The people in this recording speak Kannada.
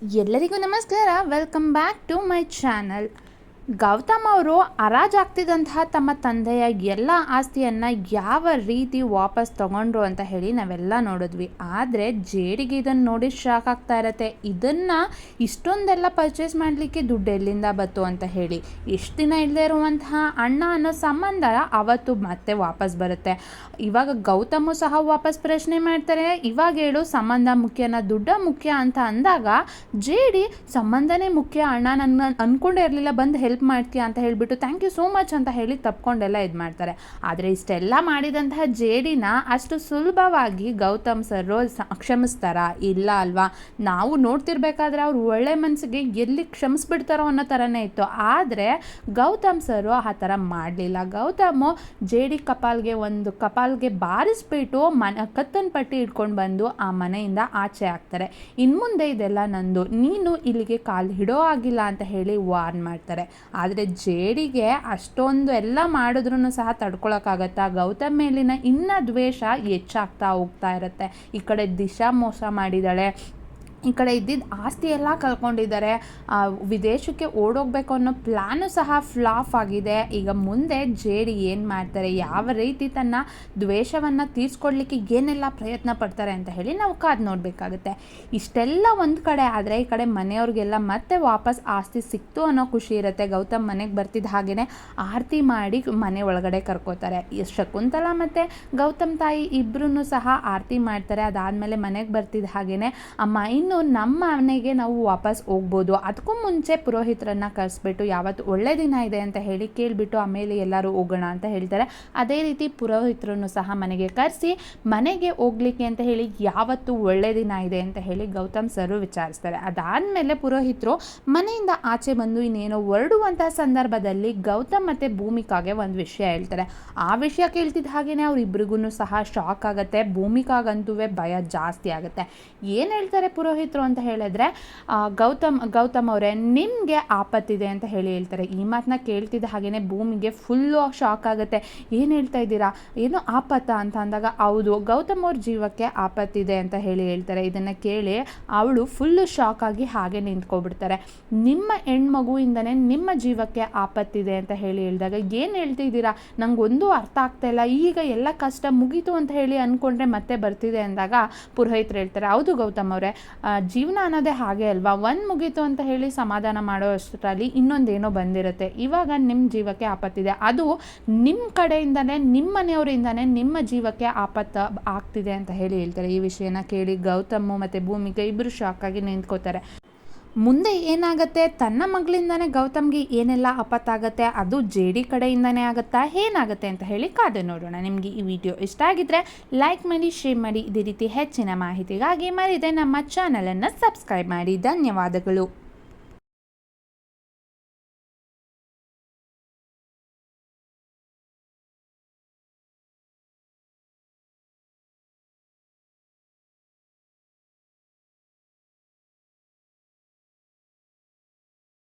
ಎಲ್ಲರಿಗೂ ನಮಸ್ಕಾರ. Welcome back to my channel. Gautam ಅವರು ಹರಾಜಾಗ್ತಿದ್ದಂತಹ ತಮ್ಮ ತಂದೆಯ ಎಲ್ಲ ಆಸ್ತಿಯನ್ನು ಯಾವ ರೀತಿ ವಾಪಸ್ ತಗೊಂಡ್ರು ಅಂತ ಹೇಳಿ ನಾವೆಲ್ಲ ನೋಡಿದ್ವಿ. ಆದರೆ ಜೇಡಿಗೆ ಇದನ್ನು ನೋಡಿ ಶಾಕ್ ಆಗ್ತಾ ಇರತ್ತೆ. ಇದನ್ನು ಇಷ್ಟೊಂದೆಲ್ಲ ಪರ್ಚೇಸ್ ಮಾಡಲಿಕ್ಕೆ ದುಡ್ಡು ಎಲ್ಲಿಂದ ಬಂತು ಅಂತ ಹೇಳಿ. ಎಷ್ಟು ದಿನ ಇಲ್ಲದೆ ಇರುವಂತಹ ಅಣ್ಣ ಅನ್ನೋ ಸಂಬಂಧ ಅವತ್ತು ಮತ್ತೆ ವಾಪಸ್ ಬರುತ್ತೆ. ಇವಾಗ ಗೌತಮು ಸಹ ವಾಪಸ್ ಪ್ರಶ್ನೆ ಮಾಡ್ತಾರೆ, ಇವಾಗ ಹೇಳು ಸಂಬಂಧ ಮುಖ್ಯನ ದುಡ್ಡ ಮುಖ್ಯ ಅಂತ ಅಂದಾಗ ಜೇಡಿ ಸಂಬಂಧನೇ ಮುಖ್ಯ ಅಣ್ಣ, ನನ್ನ ಅಂದ್ಕೊಂಡೇ ಇರಲಿಲ್ಲ ಬಂದು ಹೆಲ್ಪ್ ಮಾಡ್ತೀಯಾ ಅಂತ ಹೇಳಿಬಿಟ್ಟು ಥ್ಯಾಂಕ್ ಯು ಸೋ ಮಚ್ ಅಂತ ಹೇಳಿ ತಪ್ಕೊಂಡೆಲ್ಲ ಇದು ಮಾಡ್ತಾರೆ. ಆದರೆ ಇಷ್ಟೆಲ್ಲ ಮಾಡಿದಂತಹ ಜೇಡಿನ ಅಷ್ಟು ಸುಲಭವಾಗಿ ಗೌತಮ್ ಸರ್ ಕ್ಷಮಿಸ್ತಾರಾ? ಇಲ್ಲ ಅಲ್ವಾ. ನಾವು ನೋಡ್ತಿರ್ಬೇಕಾದ್ರೆ ಅವ್ರು ಒಳ್ಳೆ ಮನಸ್ಸಿಗೆ ಎಲ್ಲಿ ಕ್ಷಮಿಸ್ಬಿಡ್ತಾರೋ ಅನ್ನೋ ಥರನೇ ಇತ್ತು. ಆದರೆ ಗೌತಮ್ ಸರ್ ಆ ಥರ ಮಾಡಲಿಲ್ಲ. ಗೌತಮು ಜೇಡಿ ಕಪಾಲ್ಗೆ ಬಾರಿಸ್ಬಿಟ್ಟು ಕತ್ತನ್ ಪಟ್ಟಿ ಇಟ್ಕೊಂಡು ಬಂದು ಆ ಮನೆಯಿಂದ ಆಚೆ ಹಾಕ್ತಾರೆ. ಇನ್ಮುಂದೆ ಇದೆಲ್ಲ ನಂದು, ನೀನು ಇಲ್ಲಿಗೆ ಕಾಲು ಹಿಡೋ ಆಗಿಲ್ಲ ಅಂತ ಹೇಳಿ ವಾರ್ನ್ ಮಾಡ್ತಾರೆ. ಆದರೆ ಜೇಡಿಗೆ ಅಷ್ಟೊಂದು ಎಲ್ಲ ಮಾಡಿದ್ರೂ ಸಹ ತಡ್ಕೊಳಕ್ಕಾಗತ್ತಾ? ಗೌತಮ್ ಮೇಲಿನ ಇನ್ನ ದ್ವೇಷ ಹೆಚ್ಚಾಗ್ತಾ ಹೋಗ್ತಾ ಇರುತ್ತೆ. ಈ ಕಡೆ ದಿಶಾ ಮೋಸ ಮಾಡಿದಾಳೆ, ಈ ಕಡೆ ಇದ್ದಿದ್ದು ಆಸ್ತಿ ಎಲ್ಲ ಕಳ್ಕೊಂಡಿದ್ದಾರೆ, ವಿದೇಶಕ್ಕೆ ಓಡೋಗ್ಬೇಕು ಅನ್ನೋ ಪ್ಲ್ಯಾನು ಸಹ ಫ್ಲಾಪ್ ಆಗಿದೆ. ಈಗ ಮುಂದೆ ಜೇಡಿ ಏನು ಮಾಡ್ತಾರೆ, ಯಾವ ರೀತಿ ತನ್ನ ದ್ವೇಷವನ್ನು ತೀರಿಸ್ಕೊಡ್ಲಿಕ್ಕೆ ಏನೆಲ್ಲ ಪ್ರಯತ್ನ ಪಡ್ತಾರೆ ಅಂತ ಹೇಳಿ ನಾವು ಕಾದು ನೋಡಬೇಕಾಗುತ್ತೆ. ಇಷ್ಟೆಲ್ಲ ಒಂದು ಕಡೆ ಆದರೆ ಈ ಕಡೆ ಮನೆಯವ್ರಿಗೆಲ್ಲ ಮತ್ತೆ ವಾಪಸ್ ಆಸ್ತಿ ಸಿಕ್ತು ಅನ್ನೋ ಖುಷಿ ಇರುತ್ತೆ. ಗೌತಮ್ ಮನೆಗೆ ಬರ್ತಿದ್ದ ಹಾಗೆಯೇ ಆರತಿ ಮಾಡಿ ಮನೆ ಒಳಗಡೆ ಕರ್ಕೋತಾರೆ. ಶಕುಂತಲಾ ಮತ್ತು ಗೌತಮ್ ತಾಯಿ ಇಬ್ಬರೂ ಸಹ ಆರತಿ ಮಾಡ್ತಾರೆ. ಅದಾದಮೇಲೆ ಮನೆಗೆ ಬರ್ತಿದ್ದ ಹಾಗೆಯೇ ಅಮ್ಮ ಇನ್ನು ನಮ್ಮ ಮನೆಗೆ ನಾವು ವಾಪಸ್ ಹೋಗ್ಬೋದು, ಅದಕ್ಕೂ ಮುಂಚೆ ಪುರೋಹಿತರನ್ನ ಕರೆಸ್ಬಿಟ್ಟು ಯಾವತ್ತು ಒಳ್ಳೆ ದಿನ ಇದೆ ಅಂತ ಹೇಳಿ ಕೇಳಿಬಿಟ್ಟು ಆಮೇಲೆ ಎಲ್ಲರೂ ಹೋಗೋಣ ಅಂತ ಹೇಳ್ತಾರೆ. ಅದೇ ರೀತಿ ಪುರೋಹಿತರನ್ನು ಸಹ ಮನೆಗೆ ಕರೆಸಿ ಮನೆಗೆ ಹೋಗ್ಲಿಕ್ಕೆ ಅಂತ ಹೇಳಿ ಯಾವತ್ತು ಒಳ್ಳೆ ದಿನ ಇದೆ ಅಂತ ಹೇಳಿ ಗೌತಮ್ ಸರ್ ವಿಚಾರಿಸ್ತಾರೆ. ಅದಾದಮೇಲೆ ಪುರೋಹಿತರು ಮನೆಯಿಂದ ಆಚೆ ಬಂದು ಇನ್ನೇನೋ ಹೊರಡುವಂಥ ಸಂದರ್ಭದಲ್ಲಿ ಗೌತಮ್ ಮತ್ತು ಭೂಮಿಕಾಗೆ ಒಂದು ವಿಷಯ ಹೇಳ್ತಾರೆ. ಆ ವಿಷಯ ಕೇಳ್ತಿದ್ದ ಹಾಗೆಯೇ ಅವರಿಬ್ಬರಿಗೂ ಸಹ ಶಾಕ್ ಆಗುತ್ತೆ. ಭೂಮಿಕಾಗಂತೂ ಭಯ ಜಾಸ್ತಿ ಆಗುತ್ತೆ. ಏನು ಹೇಳ್ತಾರೆ ಪುರೋಹಿತರು ಅಂತ ಹೇಳಿದ್ರೆ, ಗೌತಮ್ ಅವರೇ ನಿಮಗೆ ಆಪತ್ತಿದೆ ಅಂತ ಹೇಳ್ತಾರೆ. ಈ ಮಾತನ್ನ ಕೇಳ್ತಿದ್ದ ಹಾಗೆಯೇ ಭೂಮಿಗೆ ಫುಲ್ಲು ಶಾಕ್ ಆಗುತ್ತೆ. ಏನು ಹೇಳ್ತಾ ಇದ್ದೀರಾ, ಏನು ಆಪತ್ತ ಅಂತ ಅಂದಾಗ ಹೌದು ಗೌತಮ್ ಅವ್ರ ಜೀವಕ್ಕೆ ಆಪತ್ತಿದೆ ಅಂತ ಹೇಳ್ತಾರೆ. ಇದನ್ನು ಕೇಳಿ ಅವಳು ಫುಲ್ಲು ಶಾಕ್ ಆಗಿ ಹಾಗೆ ನಿಂತ್ಕೊಬಿಡ್ತಾರೆ. ನಿಮ್ಮ ಹೆಣ್ಮಗುವಿಂದನೇ ನಿಮ್ಮ ಜೀವಕ್ಕೆ ಆಪತ್ತಿದೆ ಅಂತ ಹೇಳಿದಾಗ ಏನು ಹೇಳ್ತಿದ್ದೀರಾ, ನಂಗೊಂದು ಅರ್ಥ ಆಗ್ತಾ ಇಲ್ಲ, ಈಗ ಎಲ್ಲ ಕಷ್ಟ ಮುಗೀತು ಅಂತ ಹೇಳಿ ಅಂದ್ಕೊಂಡ್ರೆ ಮತ್ತೆ ಬರ್ತಿದೆ ಅಂದಾಗ ಪುರೋಹಿತರು ಹೇಳ್ತಾರೆ, ಹೌದು ಗೌತಮ್ ಅವರೇ, ಜೀವನ ಅನ್ನೋದೇ ಹಾಗೆ ಅಲ್ವಾ, ಒಂದು ಮುಗೀತು ಅಂತ ಹೇಳಿ ಸಮಾಧಾನ ಮಾಡೋ ಅಷ್ಟರಲ್ಲಿ ಇನ್ನೊಂದೇನೋ ಬಂದಿರುತ್ತೆ. ಇವಾಗ ನಿಮ್ಮ ಜೀವಕ್ಕೆ ಆಪತ್ತಿದೆ, ಅದು ನಿಮ್ಮ ಕಡೆಯಿಂದನೇ ನಿಮ್ಮ ಮನೆಯವರಿಂದನೇ ನಿಮ್ಮ ಜೀವಕ್ಕೆ ಆಪತ್ತು ಆಗ್ತಿದೆ ಅಂತ ಹೇಳ್ತಾರೆ. ಈ ವಿಷಯನ ಕೇಳಿ ಗೌತಮ್ ಮತ್ತು ಭೂಮಿಕೆ ಇಬ್ಬರು ಶಾಕ್ ಆಗಿ ನಿಂತ್ಕೋತಾರೆ. ಮುಂದೆ ಏನಾಗುತ್ತೆ, ತನ್ನ ಮಗಳಿಂದಾನೇ ಗೌತಮ್ಗೆ ಏನೆಲ್ಲ ಆಪತ್ತಾಗುತ್ತೆ, ಅದು ಜೇಡಿ ಕಡೆಯಿಂದನೇ ಆಗುತ್ತಾ, ಏನಾಗುತ್ತೆ ಅಂತ ಹೇಳಿ ಕಾದು ನೋಡೋಣ. ನಿಮಗೆ ಈ ವಿಡಿಯೋ ಇಷ್ಟ ಆಗಿದ್ರೆ ಲೈಕ್ ಮಾಡಿ, ಶೇರ್ ಮಾಡಿ. ಇದೇ ರೀತಿ ಹೆಚ್ಚಿನ ಮಾಹಿತಿಗಾಗಿ ಮರಿದೆ ನಮ್ಮ ಚಾನಲನ್ನು ಸಬ್ಸ್ಕ್ರೈಬ್ ಮಾಡಿ. ಧನ್ಯವಾದಗಳು.